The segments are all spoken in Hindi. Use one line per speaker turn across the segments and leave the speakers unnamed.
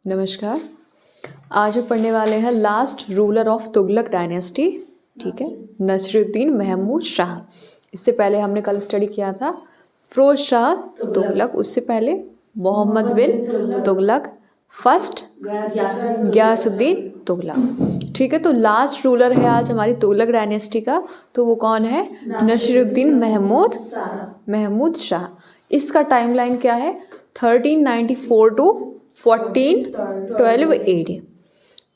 नमस्कार। आज हम पढ़ने वाले हैं last ruler of Tughlaq dynasty. ठीक है, नसरुद्दीन महमूद शाह। इससे पहले हमने कल स्टडी किया था फिरोज शाह तुगलक, उससे पहले मोहम्मद बिन तुगलक, फर्स्ट गयासुद्दीन तुगलक। ठीक है, तो लास्ट रूलर है आज हमारी तुगलक डायनेस्टी का, तो वो कौन है? नसरुद्दीन महमूद शाह। इसका टाइमलाइन क्या है? 1394 टू 1412 AD।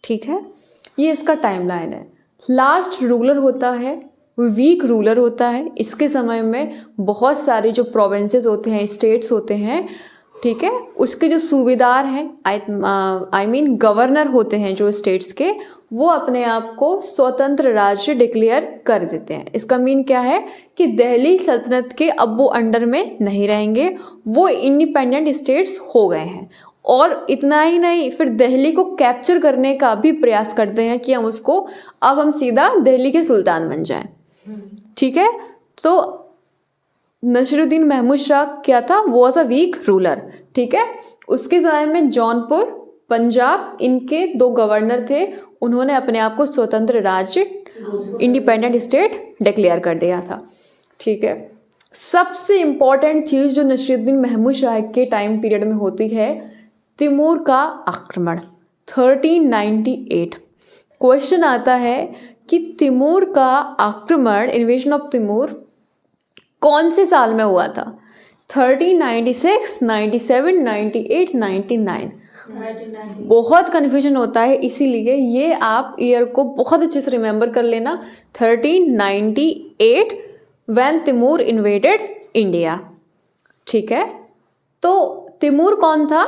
ठीक है, ये इसका टाइमलाइन है। लास्ट रूलर होता है, वीक रूलर होता है। इसके समय में बहुत सारे जो प्रोविंसेस होते हैं, स्टेट्स होते हैं, ठीक है, उसके जो सूबेदार हैं, आई मीन गवर्नर होते हैं जो स्टेट्स के, वो अपने आप को स्वतंत्र राज्य डिक्लेयर कर देते हैं। इसका मीन क्या है कि दिल्ली सल्तनत के अब वो अंडर में नहीं रहेंगे, वो इंडिपेंडेंट स्टेट्स हो गए हैं। और इतना ही नहीं, फिर दिल्ली को कैप्चर करने का भी प्रयास करते हैं कि हम सीधा दिल्ली के सुल्तान बन जाएं। ठीक है, तो नसरुद्दीन महमूद शाह क्या था? Was a weak ruler. ठीक है, उसके समय में जौनपुर, पंजाब, इनके 2 गवर्नर थे। उन्होंने अपने आप को स्वतंत्र राज्य, इंडिपेंडेंट स्टेट डिक्लेयर कर दिया था। ठीक है, सबसे इंपॉर्टेंट चीज़ जो नसरुद्दीन महमूद शाह के टाइम पीरियड में होती है, तिमूर का आक्रमण 1398। क्वेश्चन आता है कि तिमूर का आक्रमण, इन्वेजन ऑफ तिमूर, कौन से साल में हुआ था? 1396, 97, 98, 99। बहुत कन्फ्यूजन होता है, इसीलिए ये आप ईयर को बहुत अच्छे से रिमेंबर कर लेना। 1398 व्हेन तिमूर इन्वेडेड इंडिया। ठीक है, तो तिमूर कौन था?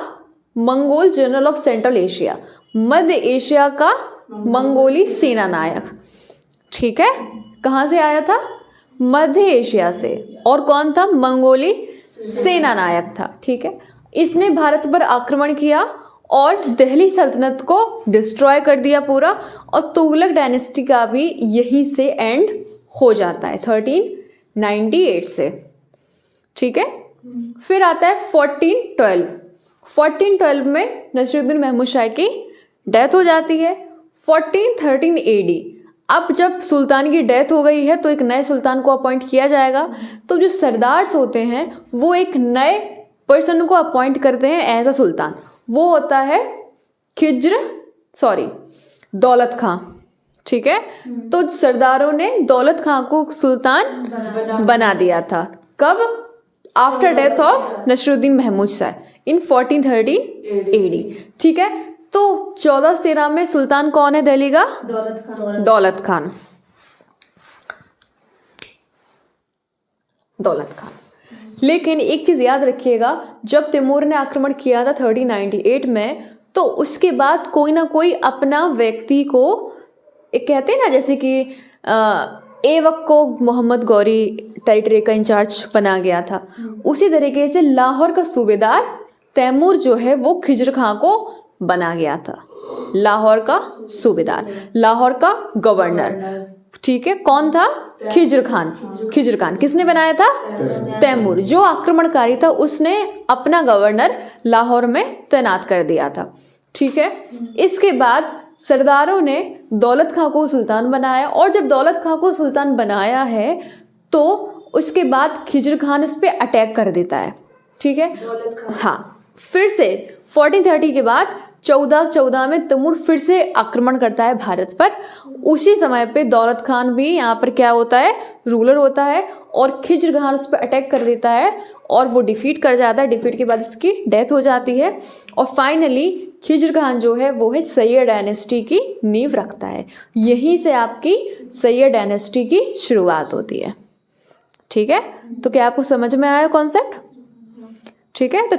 Mongol general of central Asia, Madhya Asia का मंगोली सेना नायक। ठीक है, कहाँ से आया था? मध्य एशिया से। और कौन था? मंगोली सेना नायक था। ठीक है, इसने भारत पर आक्रमण किया और दिल्ली सल्तनत को डिस्ट्रॉय कर दिया पूरा, और तुगलक डायनेस्टी का भी यही से एंड हो जाता है 1398 से। ठीक है, फिर आता है 1412 में नसरुद्दीन महमूद शाह की डेथ हो जाती है। 1413 AD, अब जब सुल्तान की डेथ हो गई है तो एक नए सुल्तान को अपॉइंट किया जाएगा। तो जो सरदार्स होते हैं वो एक नए पर्सन को अपॉइंट करते हैं एज अ सुल्तान। वो होता है दौलत खां। ठीक है, तो सरदारों ने दौलत खां को सुल्तान बना दिया था। कब? After death of Nasiruddin Mahmud Shah in 1413 AD। ठीक है, तो 1413 में सुल्तान कौन है दिल्ली का? दौलत खान। लेकिन एक चीज याद रखिएगा, जब तिमूर ने आक्रमण किया था 1398 में, तो उसके बाद कोई ना कोई अपना व्यक्ति को, एक कहते हैं ना, जैसे कि ए वक्त को मोहम्मद गौरी टेरिटरी का इंचार्ज बना गया था, उसी तरीके से लाहौर का सूबेदार तैमूर जो है वो खिजर खां को बना गया था। लाहौर का सूबेदार, लाहौर का गवर्नर। ठीक है, कौन था? खिजर खान। किसने बनाया था? तैमूर। जो आक्रमणकारी था उसने अपना गवर्नर लाहौर में तैनात कर दिया था। ठीक है, इसके बाद सरदारों ने दौलत खां को सुल्तान बनाया, और जब दौलत खां को सुल्तान बनाया है तो उसके बाद खिजर खान इस पे अटैक कर देता है। ठीक है, हाँ, फिर से 1430 के बाद 1414 में तैमूर फिर से आक्रमण करता है भारत पर। उसी समय पे दौलत खान भी यहाँ पर क्या होता है? रूलर होता है, और खिजर खान उस पर अटैक कर देता है और वो डिफीट कर जाता है। डिफीट के बाद इसकी डेथ हो जाती है, और फाइनली खिजर खान जो है वो है सैयद डायनेस्टी की नींव रखता है। यहीं से आपकी सैयद डायनेस्टी की शुरुआत होती है। ठीक है, तो क्या आपको समझ में आया कॉन्सेप्ट? ठीक है, तो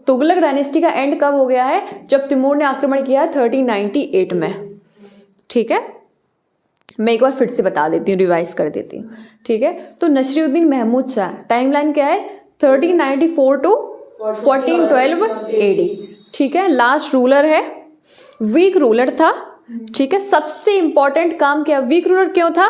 तुगलक डायनेस्टी का एंड कब हो गया है? जब तिमूर ने आक्रमण किया 1398 में। ठीक है, मैं एक बार फिर से बता देती हूँ, रिवाइज कर देती हूँ। ठीक है, तो नसरुद्दीन महमूद शाह, टाइमलाइन क्या है? 1394 टू 1412 AD। ठीक है, लास्ट रूलर है, वीक रूलर था। ठीक है, सबसे इंपॉर्टेंट काम क्या? वीक रूलर क्यों था?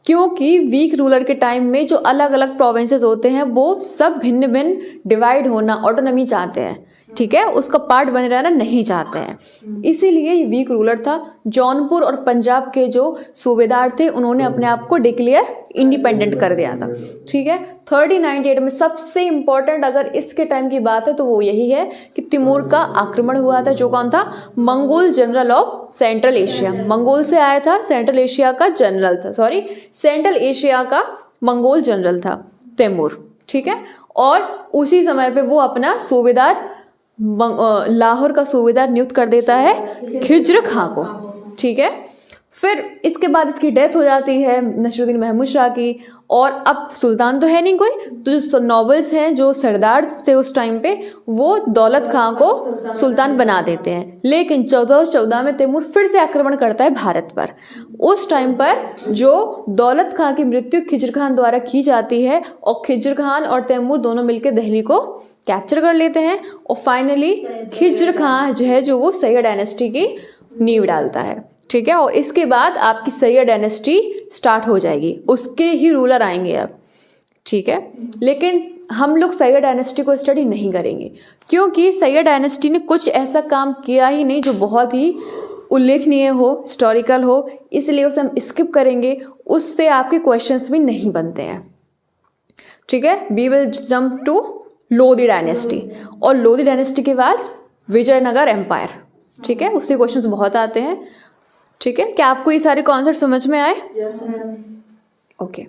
क्योंकि वीक रूलर के टाइम में जो अलग अलग प्रोविंसेस होते हैं वो सब भिन्न भिन्न डिवाइड होना, ऑटोनॉमी चाहते हैं ठीक है, उसका पार्ट बने रहना नहीं चाहते हैं, इसीलिए ये वीक रूलर था। जौनपुर और पंजाब के जो सूबेदार थे उन्होंने अपने आप को डिक्लेयर इंडिपेंडेंट कर दिया था। ठीक है, 1398 में सबसे इंपॉर्टेंट अगर इसके टाइम की बात है तो वो यही है कि तिमूर का आक्रमण हुआ था, जो कौन था, Mongol general of central Asia, Mongol से आया था, सेंट्रल एशिया का जनरल था, सॉरी सेंट्रल एशिया का मंगोल जनरल था तैमूर। ठीक है, और उसी समय पे वो अपना सूबेदार लाहौर का सूबेदार नियुक्त कर देता है खिज्र खां को। ठीक है, फिर इसके बाद इसकी डेथ हो जाती है नसरुद्दीन महमूद शाह की, और अब सुल्तान तो है नहीं कोई, तो जो नॉबल्स हैं, जो सरदार थे उस टाइम पे, वो दौलत खां को सुल्तान बना देते हैं। लेकिन 1414 में तैमूर फिर से आक्रमण करता है भारत पर। उस टाइम पर जो दौलत खां की मृत्यु खिज्र खान द्वारा की जाती है, और खिज्र खान और तैमूर दोनों मिलकर दिल्ली को कैप्चर कर लेते हैं, और फाइनली खिज्र खान जो है जो वो सैयद डायनेस्टी की नींव डालता है। ठीक है, और इसके बाद आपकी सैयद डायनेस्टी स्टार्ट हो जाएगी, उसके ही रूलर आएंगे अब। ठीक है, लेकिन हम लोग सैयद डायनेस्टी को स्टडी नहीं करेंगे, क्योंकि सैयद डायनेस्टी ने कुछ ऐसा काम किया ही नहीं जो बहुत ही उल्लेखनीय हो, हिस्टोरिकल हो, इसलिए उसे हम स्किप करेंगे, उससे आपके क्वेश्चंस भी नहीं बनते हैं। ठीक है, we will jump to Lodi dynasty, और लोधी डायनेस्टी के बाद विजयनगर एम्पायर। ठीक है, उससे क्वेश्चंस बहुत आते हैं। ठीक है, क्या आपको ये सारे कॉन्सेप्ट समझ में आए?
Yes ma'am.
ओके।